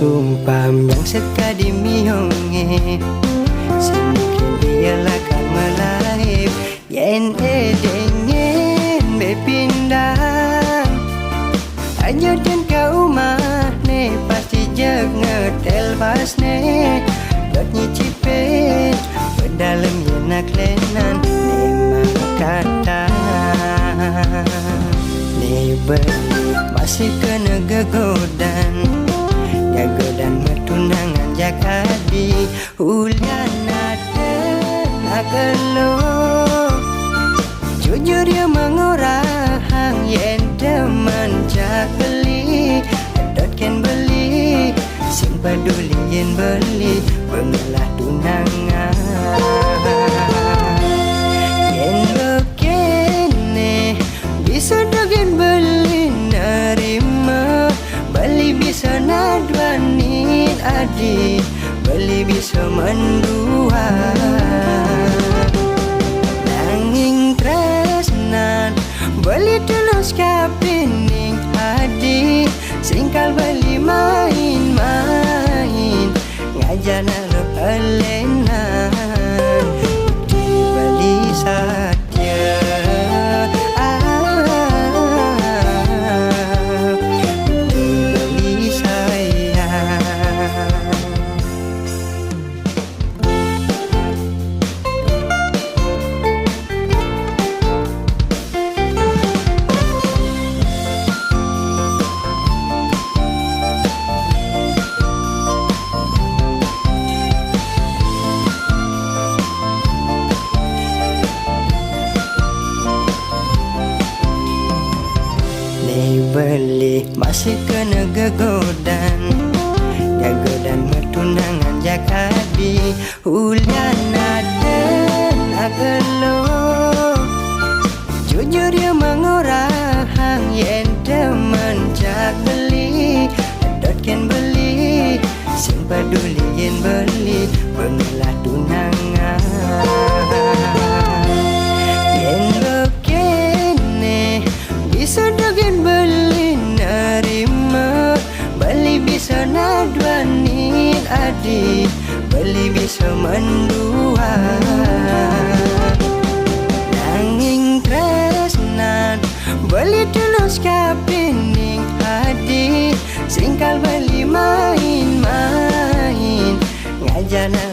Tumpam yang sekadimi honge semungkin biarlah kan melahip yen dengen bepindah aja dan kau mah ne pasti jeg ngetel pas ne dot nyicipin berdalam yenak lenan ne kata ne beli masih kena gegodan Gagodan metunangan jakadi Ulian ada nagelo Jujur ya mengurang Yen demen jakeli Dot ken beli Sing peduli yen beli Bengelah tunangan Yen bekene Bisa dogen beli nerima Beli bisa nadwanin adik Beli bisa mendua Nanging tresnan Beli tulus kapining adik Singkal beli main-main Ngajana lo elenan Beli saja beli masih kena gegodan Gagodan metunangan jakadi Ulian ada nagelo Jujur ya mengurang Yen demen jak beli Dot ken beli Sing peduli yen beli Bengelah tunangan Yen bekene Bisa dogen beli nerima Beli bisa nadwanin adik Beli bisa mendua Nanging tresnan Beli tulus kapining adik Singkal beli main-main Ngajana